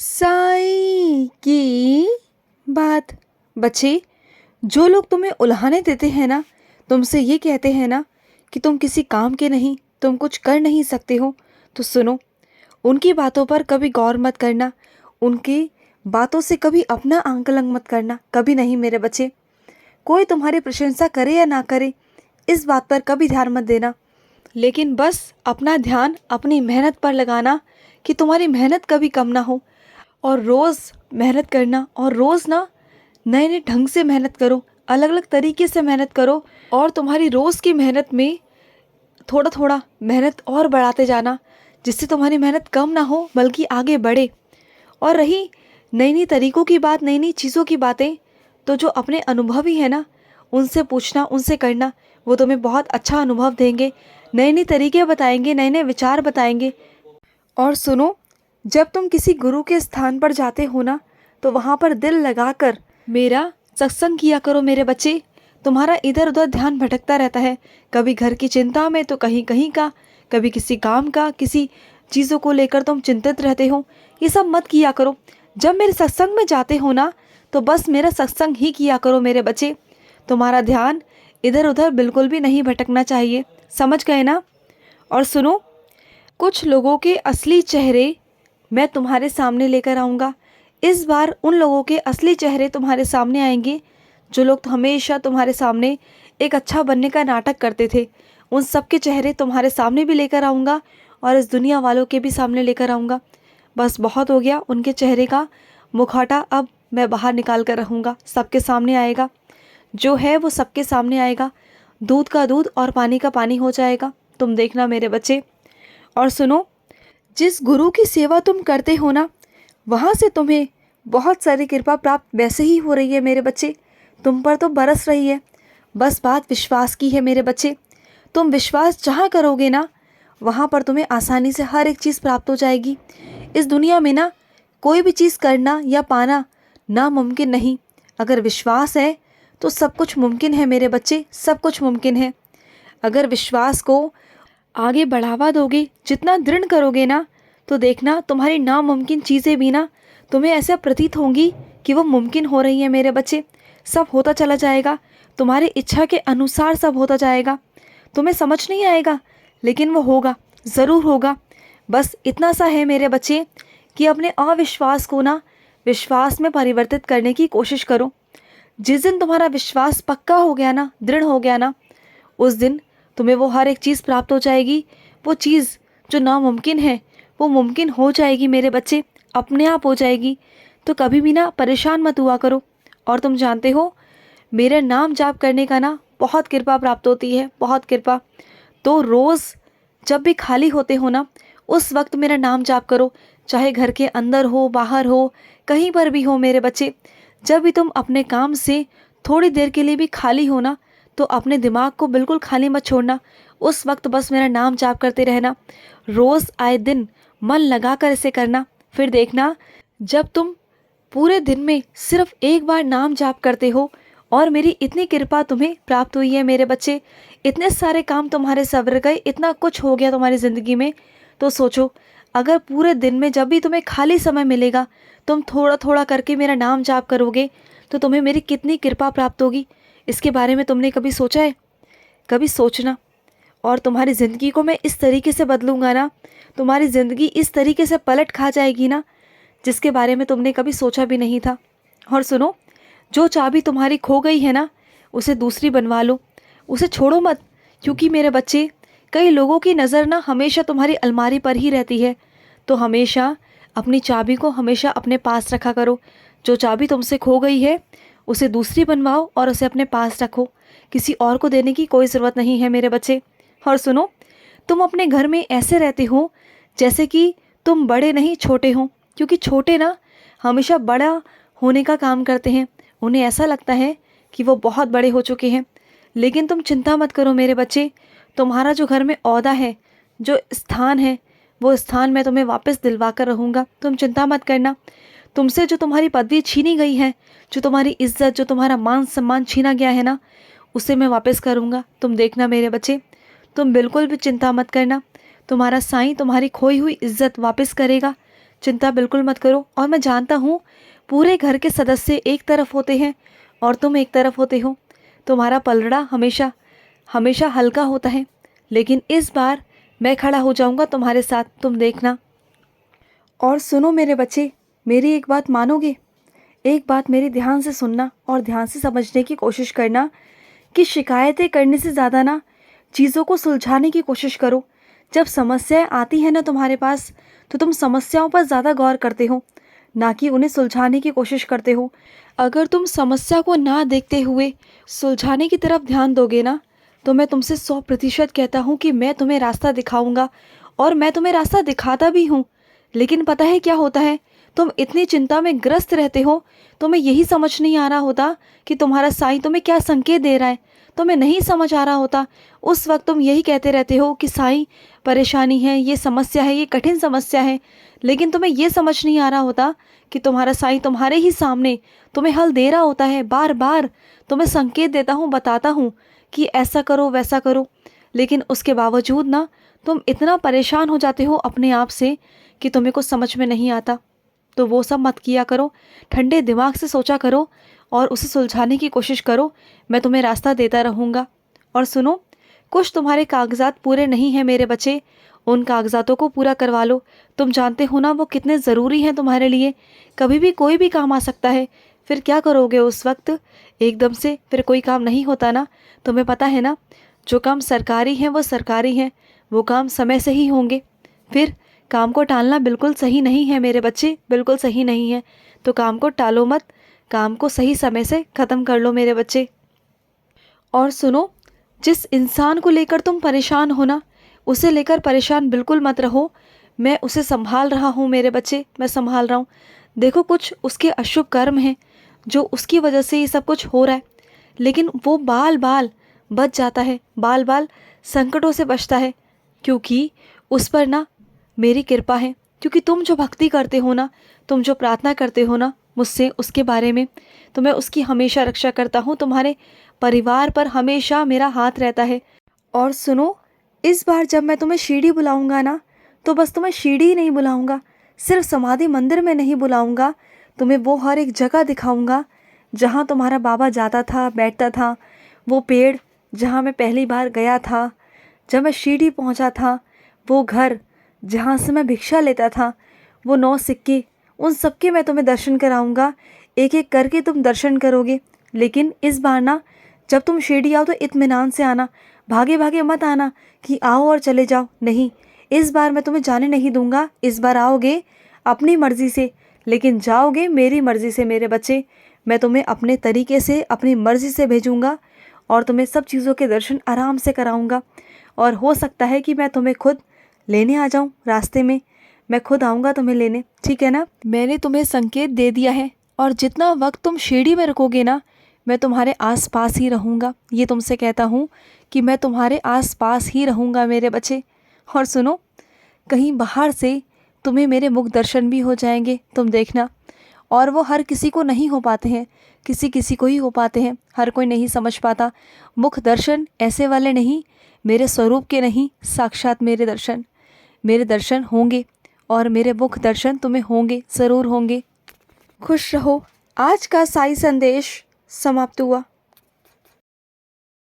साईं की बात। बच्चे, जो लोग तुम्हें उल्हाने देते हैं ना, तुमसे ये कहते हैं ना कि तुम किसी काम के नहीं, तुम कुछ कर नहीं सकते हो, तो सुनो, उनकी बातों पर कभी गौर मत करना। उनकी बातों से कभी अपना आंकलन मत करना, कभी नहीं मेरे बच्चे। कोई तुम्हारी प्रशंसा करे या ना करे, इस बात पर कभी ध्यान मत देना। लेकिन बस अपना ध्यान अपनी मेहनत पर लगाना कि तुम्हारी मेहनत कभी कम ना हो। और रोज़ मेहनत करना, और रोज़ ना नए नए ढंग से मेहनत करो, अलग अलग तरीके से मेहनत करो। और तुम्हारी रोज़ की मेहनत में थोड़ा थोड़ा मेहनत और बढ़ाते जाना, जिससे तुम्हारी मेहनत कम ना हो बल्कि आगे बढ़े। और रही नई नई तरीक़ों की बात, नई नई चीज़ों की बातें, तो जो अपने अनुभवी है ना, उनसे पूछना, उनसे करना, वो तुम्हें बहुत अच्छा अनुभव देंगे, नए नए तरीके बताएंगे, नए नए विचार बताएंगे। और सुनो, जब तुम किसी गुरु के स्थान पर जाते हो ना, तो वहाँ पर दिल लगाकर मेरा सत्संग किया करो मेरे बच्चे। तुम्हारा इधर उधर ध्यान भटकता रहता है, कभी घर की चिंता में तो कहीं कहीं का, कभी किसी काम का, किसी चीज़ों को लेकर तुम चिंतित रहते हो। ये सब मत किया करो। जब मेरे सत्संग में जाते हो ना, तो बस मेरा सत्संग ही किया करो मेरे बच्चे। तुम्हारा ध्यान इधर उधर बिल्कुल भी नहीं भटकना चाहिए, समझ गए ना? और सुनो, कुछ लोगों के असली चेहरे मैं तुम्हारे सामने लेकर आऊँगा। इस बार उन लोगों के असली चेहरे तुम्हारे सामने आएंगे जो लोग हमेशा तुम्हारे सामने एक अच्छा बनने का नाटक करते थे। उन सब के चेहरे तुम्हारे सामने भी लेकर आऊँगा, और इस दुनिया वालों के भी सामने लेकर आऊँगा। बस बहुत हो गया, उनके चेहरे का मुखौटा अब मैं बाहर निकाल कर रहूँगा, सबके सामने आएगा। जो है वो सबके सामने आएगा, दूध का दूध और पानी का पानी हो जाएगा, तुम देखना मेरे बच्चे। और सुनो, जिस गुरु की सेवा तुम करते हो ना, वहाँ से तुम्हें बहुत सारी कृपा प्राप्त वैसे ही हो रही है मेरे बच्चे, तुम पर तो बरस रही है। बस बात विश्वास की है मेरे बच्चे। तुम विश्वास जहाँ करोगे ना, वहाँ पर तुम्हें आसानी से हर एक चीज़ प्राप्त हो जाएगी। इस दुनिया में ना कोई भी चीज़ करना या पाना नामुमकिन नहीं। अगर विश्वास है तो सब कुछ मुमकिन है मेरे बच्चे, सब कुछ मुमकिन है। अगर विश्वास को आगे बढ़ावा दोगे, जितना दृढ़ करोगे ना, तो देखना तुम्हारी नामुमकिन चीज़ें भी ना तुम्हें ऐसा प्रतीत होंगी कि वो मुमकिन हो रही हैं मेरे बच्चे। सब होता चला जाएगा, तुम्हारी इच्छा के अनुसार सब होता जाएगा। तुम्हें समझ नहीं आएगा, लेकिन वो होगा, ज़रूर होगा। बस इतना सा है मेरे बच्चे कि अपने अविश्वास को ना विश्वास में परिवर्तित करने की कोशिश करो। जिस दिन तुम्हारा विश्वास पक्का हो गया ना, दृढ़ हो गया ना, उस दिन तुम्हें वो हर एक चीज़ प्राप्त हो जाएगी। वो चीज़ जो नामुमकिन है वो मुमकिन हो जाएगी मेरे बच्चे, अपने आप हो जाएगी। तो कभी भी ना परेशान मत हुआ करो। और तुम जानते हो, मेरे नाम जाप करने का ना बहुत कृपा प्राप्त होती है, बहुत कृपा। तो रोज़ जब भी खाली होते हो ना, उस वक्त मेरा नाम जाप करो, चाहे घर के अंदर हो, बाहर हो, कहीं पर भी हो मेरे बच्चे। जब भी तुम अपने काम से थोड़ी देर के लिए भी खाली हो ना, तो अपने दिमाग को बिल्कुल खाली मत छोड़ना। उस वक्त बस मेरा नाम जाप करते रहना, रोज़ आए दिन मन लगा कर इसे करना। फिर देखना, जब तुम पूरे दिन में सिर्फ एक बार नाम जाप करते हो, और मेरी इतनी कृपा तुम्हें प्राप्त हुई है मेरे बच्चे, इतने सारे काम तुम्हारे सवर गए, इतना कुछ हो गया तुम्हारी ज़िंदगी में। तो सोचो, अगर पूरे दिन में जब भी तुम्हें खाली समय मिलेगा, तुम थोड़ा थोड़ा करके मेरा नाम जाप करोगे, तो तुम्हें मेरी कितनी कृपा प्राप्त होगी। इसके बारे में तुमने कभी सोचा है? कभी सोचना। और तुम्हारी ज़िंदगी को मैं इस तरीके से बदलूँगा ना, तुम्हारी ज़िंदगी इस तरीके से पलट खा जाएगी ना, जिसके बारे में तुमने कभी सोचा भी नहीं था। और सुनो, जो चाबी तुम्हारी खो गई है ना, उसे दूसरी बनवा लो, उसे छोड़ो मत। क्योंकि मेरे बच्चे, कई लोगों की नज़र ना हमेशा तुम्हारी अलमारी पर ही रहती है। तो हमेशा अपनी चाबी को हमेशा अपने पास रखा करो। जो चाबी तुमसे खो गई है, उसे दूसरी बनवाओ और उसे अपने पास रखो। किसी और को देने की कोई ज़रूरत नहीं है मेरे बच्चे। और सुनो, तुम अपने घर में ऐसे रहते हो जैसे कि तुम बड़े नहीं छोटे हो। क्योंकि छोटे ना हमेशा बड़ा होने का काम करते हैं, उन्हें ऐसा लगता है कि वो बहुत बड़े हो चुके हैं। लेकिन तुम चिंता मत करो मेरे बच्चे, तुम्हारा जो घर में ओहदा है, जो स्थान है, वो स्थान मैं तुम्हें वापस दिलवा कर रहूँगा। तुम चिंता मत करना। तुमसे जो तुम्हारी पदवी छीनी गई है, जो तुम्हारी इज्जत, जो तुम्हारा मान सम्मान छीना गया है ना, उसे मैं वापस करूँगा। तुम देखना मेरे बच्चे, तुम बिल्कुल भी चिंता मत करना। तुम्हारा साईं तुम्हारी खोई हुई इज्जत वापस करेगा। चिंता बिल्कुल मत करो। और मैं जानता हूँ पूरे घर के सदस्य एक तरफ होते हैं और तुम एक तरफ होते हो। तुम्हारा पलड़ा हमेशा हमेशा हल्का होता है, लेकिन इस बार मैं खड़ा हो जाऊंगा तुम्हारे साथ, तुम देखना। और सुनो मेरे बच्चे, मेरी एक बात मानोगे? एक बात मेरी ध्यान से सुनना और ध्यान से समझने की कोशिश करना कि शिकायतें करने से ज़्यादा ना चीज़ों को सुलझाने की कोशिश करो। जब समस्याएं आती हैं ना तुम्हारे पास, तो तुम समस्याओं पर ज़्यादा गौर करते हो, ना कि उन्हें सुलझाने की कोशिश करते हो। अगर तुम समस्या को ना देखते हुए सुलझाने की तरफ ध्यान दोगे ना, तो मैं तुमसे 100% कहता हूँ कि मैं तुम्हें रास्ता दिखाऊंगा, और मैं तुम्हें रास्ता दिखाता भी हूँ। लेकिन पता है क्या होता है, तुम इतनी चिंता में ग्रस्त रहते हो, तुम्हें यही समझ नहीं आ रहा होता कि तुम्हारा साईं तुम्हें क्या संकेत दे रहा है। तुम्हें नहीं समझ आ रहा होता, उस वक्त तुम यही कहते रहते हो कि साईं परेशानी है, ये समस्या है, ये कठिन समस्या है। लेकिन तुम्हें ये समझ नहीं आ रहा होता कि तुम्हारा साईं तुम्हारे ही सामने तुम्हें हल दे रहा होता है। बार बार तुम्हें संकेत देता हूँ, बताता हूँ कि ऐसा करो वैसा करो, लेकिन उसके बावजूद ना तुम इतना परेशान हो जाते हो अपने आप से कि तुम्हें कुछ समझ में नहीं आता। तो वो सब मत किया करो, ठंडे दिमाग से सोचा करो और उसे सुलझाने की कोशिश करो। मैं तुम्हें रास्ता देता रहूँगा। और सुनो, कुछ तुम्हारे कागजात पूरे नहीं हैं मेरे बच्चे, उन कागजातों को पूरा करवा लो। तुम जानते हो ना वो कितने ज़रूरी हैं तुम्हारे लिए। कभी भी कोई भी काम आ सकता है, फिर क्या करोगे उस वक्त? एकदम से फिर कोई काम नहीं होता ना। तुम्हें पता है ना, जो काम सरकारी हैं वो सरकारी हैं, वो काम समय से ही होंगे। फिर काम को टालना बिल्कुल सही नहीं है मेरे बच्चे, बिल्कुल सही नहीं है। तो काम को टालो मत, काम को सही समय से ख़त्म कर लो मेरे बच्चे। और सुनो, जिस इंसान को लेकर तुम परेशान हो ना, उसे लेकर परेशान बिल्कुल मत रहो। मैं उसे संभाल रहा हूँ मेरे बच्चे, मैं संभाल रहा हूँ। देखो, कुछ उसके अशुभ कर्म हैं जो उसकी वजह से ये सब कुछ हो रहा है, लेकिन वो बाल बाल बच जाता है, बाल बाल संकटों से बचता है, क्योंकि उस पर ना मेरी कृपा है। क्योंकि तुम जो भक्ति करते हो ना, तुम जो प्रार्थना करते हो ना मुझसे उसके बारे में, तो मैं उसकी हमेशा रक्षा करता हूँ। तुम्हारे परिवार पर हमेशा मेरा हाथ रहता है। और सुनो, इस बार जब मैं तुम्हें शिरडी बुलाऊंगा ना, तो बस तुम्हें शिरडी ही नहीं बुलाऊंगा, सिर्फ समाधि मंदिर में नहीं बुलाऊंगा, तुम्हें वो हर एक जगह दिखाऊंगा जहाँ तुम्हारा बाबा जाता था, बैठता था। वो पेड़ जहाँ मैं पहली बार गया था, जब मैं शिरडी पहुँचा था, वो घर जहाँ से मैं भिक्षा लेता था, वो 9 सिक्के, उन सबके मैं तुम्हें दर्शन कराऊंगा। एक एक करके तुम दर्शन करोगे। लेकिन इस बार ना, जब तुम शिरडी आओ तो इत्मीनान से आना, भागे भागे मत आना कि आओ और चले जाओ। नहीं, इस बार मैं तुम्हें जाने नहीं दूंगा। इस बार आओगे अपनी मर्ज़ी से, लेकिन जाओगे मेरी मर्ज़ी से मेरे बच्चे। मैं तुम्हें अपने तरीके से, अपनी मर्ज़ी से भेजूँगा और तुम्हें सब चीज़ों के दर्शन आराम से कराऊँगा। और हो सकता है कि मैं तुम्हें खुद लेने आ जाऊँ, रास्ते में मैं खुद आऊँगा तुम्हें लेने, ठीक है ना? मैंने तुम्हें संकेत दे दिया है, और जितना वक्त तुम शिरडी में रुकोगे ना, मैं तुम्हारे आसपास ही रहूँगा। ये तुमसे कहता हूँ कि मैं तुम्हारे आसपास ही रहूँगा मेरे बच्चे। और सुनो, कहीं बाहर से तुम्हें मेरे मुख दर्शन भी हो जाएंगे, तुम देखना। और वो हर किसी को नहीं हो पाते हैं, किसी किसी को ही हो पाते हैं, हर कोई नहीं समझ पाता। मुख दर्शन ऐसे वाले नहीं, मेरे स्वरूप के नहीं, साक्षात मेरे दर्शन होंगे, और मेरे मुख दर्शन तुम्हें होंगे, ज़रूर होंगे। खुश रहो। आज का साई संदेश समाप्त हुआ।